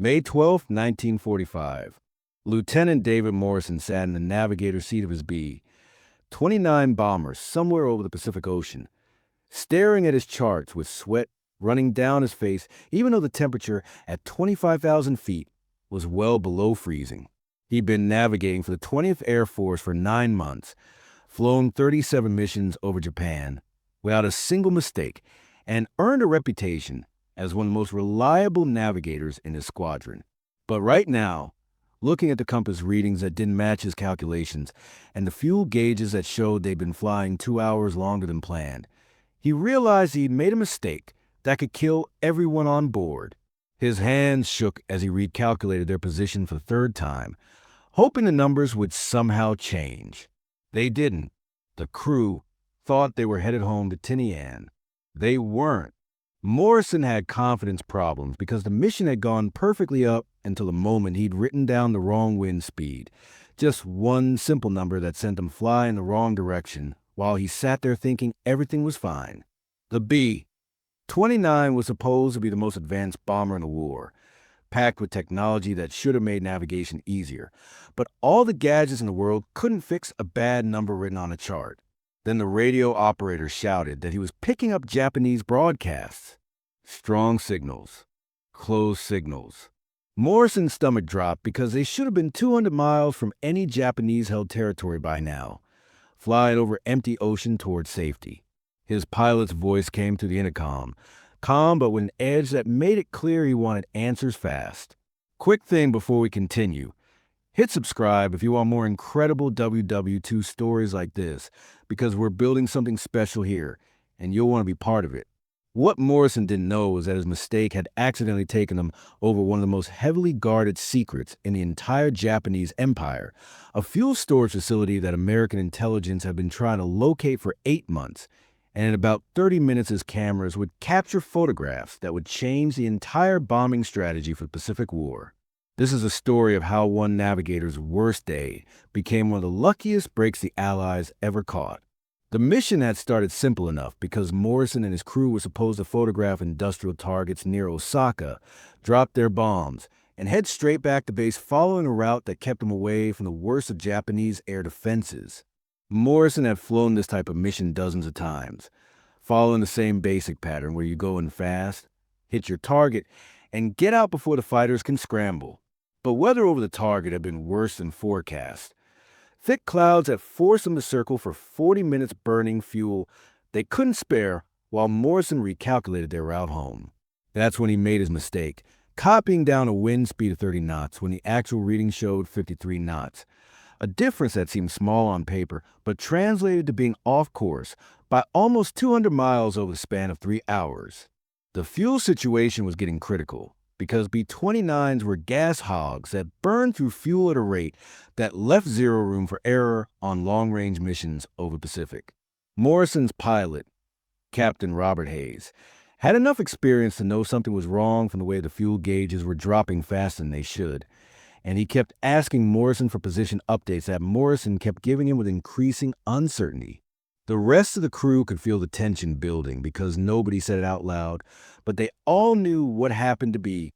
May 12, 1945. Lieutenant David Morrison sat in the Navigator seat of his B-29 bomber somewhere over the Pacific Ocean, staring at his charts with sweat running down his face, even though the temperature at 25,000 feet was well below freezing. He'd been navigating for the 20th Air Force for 9 months, flown 37 missions over Japan without a single mistake, and earned a reputation as one of the most reliable navigators in his squadron. But right now, looking at the compass readings that didn't match his calculations and the fuel gauges that showed they'd been flying 2 hours longer than planned, he realized he'd made a mistake that could kill everyone on board. His hands shook as he recalculated their position for the third time, hoping the numbers would somehow change. They didn't. The crew thought they were headed home to Tinian. They weren't. Morrison had confidence problems because the mission had gone perfectly up until the moment he'd written down the wrong wind speed, just one simple number that sent him flying the wrong direction while he sat there thinking everything was fine. The B-29 was supposed to be the most advanced bomber in the war, packed with technology that should have made navigation easier, but all the gadgets in the world couldn't fix a bad number written on a chart. Then the radio operator shouted that he was picking up Japanese broadcasts. Strong signals. Closed signals. Morrison's stomach dropped because they should have been 200 miles from any Japanese-held territory by now, flying over empty ocean toward safety. His pilot's voice came through the intercom, calm but with an edge that made it clear he wanted answers fast. Quick thing before we continue. Hit subscribe if you want more incredible WW2 stories like this, because we're building something special here, and you'll want to be part of it. What Morrison didn't know was that his mistake had accidentally taken him over one of the most heavily guarded secrets in the entire Japanese empire, a fuel storage facility that American intelligence had been trying to locate for 8 months, and in about 30 minutes his cameras would capture photographs that would change the entire bombing strategy for the Pacific War. This is a story of how one navigator's worst day became one of the luckiest breaks the Allies ever caught. The mission had started simple enough because Morrison and his crew were supposed to photograph industrial targets near Osaka, drop their bombs, and head straight back to base following a route that kept them away from the worst of Japanese air defenses. Morrison had flown this type of mission dozens of times, following the same basic pattern where you go in fast, hit your target, and get out before the fighters can scramble. But weather over the target had been worse than forecast. Thick clouds had forced them to circle for 40 minutes burning fuel they couldn't spare while Morrison recalculated their route home. That's when he made his mistake, copying down a wind speed of 30 knots when the actual reading showed 53 knots. A difference that seemed small on paper, but translated to being off course by almost 200 miles over the span of 3 hours. The fuel situation was getting critical, because B-29s were gas hogs that burned through fuel at a rate that left zero room for error on long-range missions over the Pacific. Morrison's pilot, Captain Robert Hayes, had enough experience to know something was wrong from the way the fuel gauges were dropping faster than they should, and he kept asking Morrison for position updates that Morrison kept giving him with increasing uncertainty. The rest of the crew could feel the tension building because nobody said it out loud, but they all knew what happened to be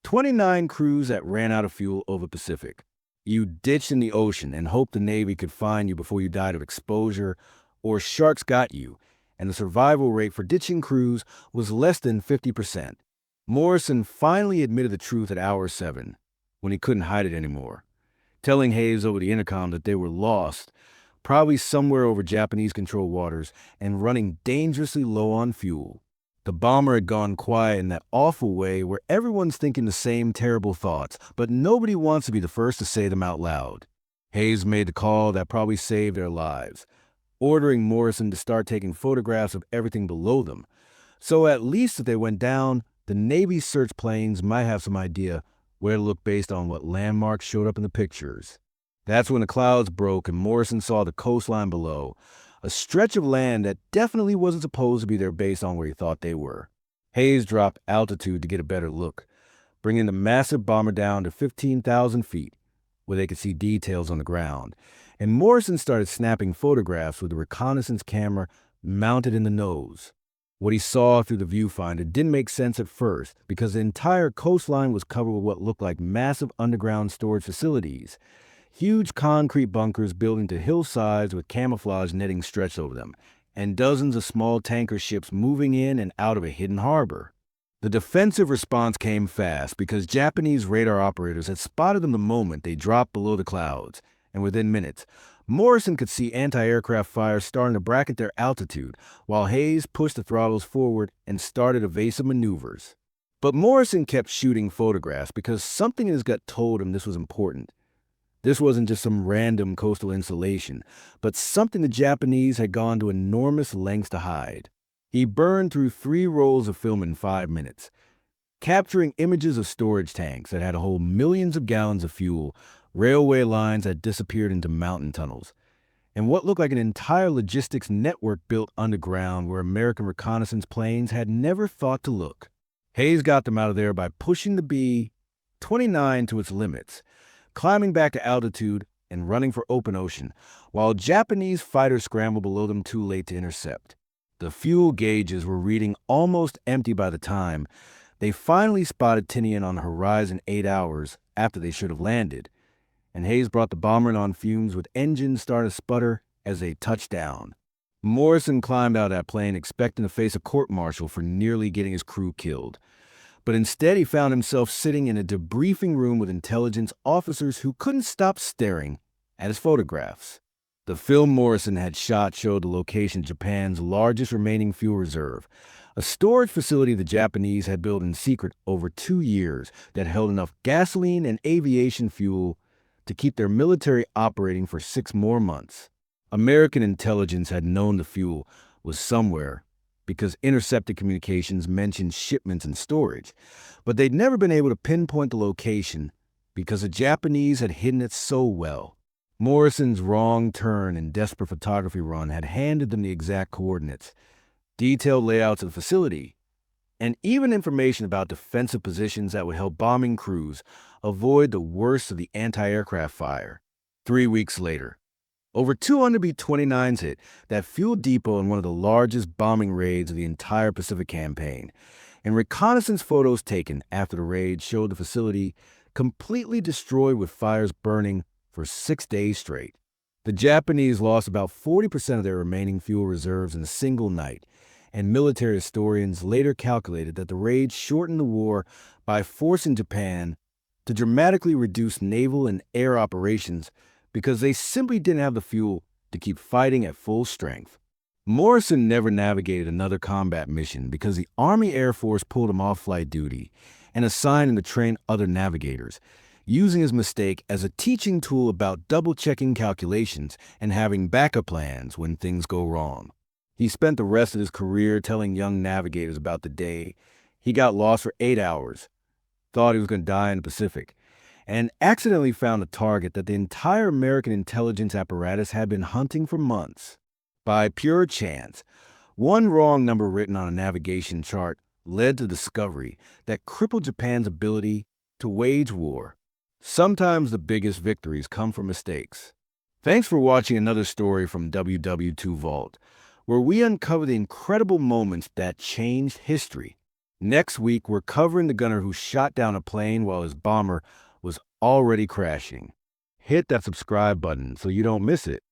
29 crews that ran out of fuel over the Pacific. You ditched in the ocean and hoped the Navy could find you before you died of exposure, or sharks got you, and the survival rate for ditching crews was less than 50%. Morrison finally admitted the truth at hour 7, when he couldn't hide it anymore, telling Hayes over the intercom that they were lost, probably somewhere over Japanese-controlled waters, and running dangerously low on fuel. The bomber had gone quiet in that awful way where everyone's thinking the same terrible thoughts, but nobody wants to be the first to say them out loud. Hayes made the call that probably saved their lives, ordering Morrison to start taking photographs of everything below them, so at least if they went down, the Navy's search planes might have some idea where to look based on what landmarks showed up in the pictures. That's when the clouds broke and Morrison saw the coastline below, a stretch of land that definitely wasn't supposed to be their base on where he thought they were. Hayes dropped altitude to get a better look, bringing the massive bomber down to 15,000 feet, where they could see details on the ground, and Morrison started snapping photographs with the reconnaissance camera mounted in the nose. What he saw through the viewfinder didn't make sense at first because the entire coastline was covered with what looked like massive underground storage facilities. Huge concrete bunkers built into hillsides with camouflage netting stretched over them, and dozens of small tanker ships moving in and out of a hidden harbor. The defensive response came fast because Japanese radar operators had spotted them the moment they dropped below the clouds, and within minutes, Morrison could see anti-aircraft fire starting to bracket their altitude, while Hayes pushed the throttles forward and started evasive maneuvers. But Morrison kept shooting photographs because something in his gut told him this was important. This wasn't just some random coastal installation, but something the Japanese had gone to enormous lengths to hide. He burned through 3 rolls of film in 5 minutes, capturing images of storage tanks that had to hold millions of gallons of fuel, railway lines that disappeared into mountain tunnels, and what looked like an entire logistics network built underground where American reconnaissance planes had never thought to look. Hayes got them out of there by pushing the B-29 to its limits, climbing back to altitude and running for open ocean, while Japanese fighters scrambled below them too late to intercept. The fuel gauges were reading almost empty by the time they finally spotted Tinian on the horizon 8 hours after they should have landed, and Hayes brought the bomber in on fumes with engines starting to sputter as they touched down. Morrison climbed out of that plane expecting to face a court-martial for nearly getting his crew killed. But instead he found himself sitting in a debriefing room with intelligence officers who couldn't stop staring at his photographs. The film Morrison had shot showed the location of Japan's largest remaining fuel reserve, a storage facility the Japanese had built in secret over 2 years that held enough gasoline and aviation fuel to keep their military operating for 6 more months. American intelligence had known the fuel was somewhere because intercepted communications mentioned shipments and storage, but they'd never been able to pinpoint the location because the Japanese had hidden it so well. Morrison's wrong turn and desperate photography run had handed them the exact coordinates, detailed layouts of the facility, and even information about defensive positions that would help bombing crews avoid the worst of the anti-aircraft fire. 3 weeks later, over 200 B-29s hit that fuel depot in one of the largest bombing raids of the entire Pacific campaign, and reconnaissance photos taken after the raid showed the facility completely destroyed with fires burning for 6 days straight. The Japanese lost about 40% of their remaining fuel reserves in a single night, and military historians later calculated that the raid shortened the war by forcing Japan to dramatically reduce naval and air operations because they simply didn't have the fuel to keep fighting at full strength. Morrison never navigated another combat mission because the Army Air Force pulled him off flight duty and assigned him to train other navigators, using his mistake as a teaching tool about double-checking calculations and having backup plans when things go wrong. He spent the rest of his career telling young navigators about the day he got lost for 8 hours, thought he was going to die in the Pacific, and accidentally found a target that the entire American intelligence apparatus had been hunting for months. By pure chance, one wrong number written on a navigation chart led to the discovery that crippled Japan's ability to wage war. Sometimes the biggest victories come from mistakes. Thanks for watching another story from WW2 Vault, where we uncover the incredible moments that changed history. Next week, we're covering the gunner who shot down a plane while his bomber was already crashing. Hit that subscribe button so you don't miss it.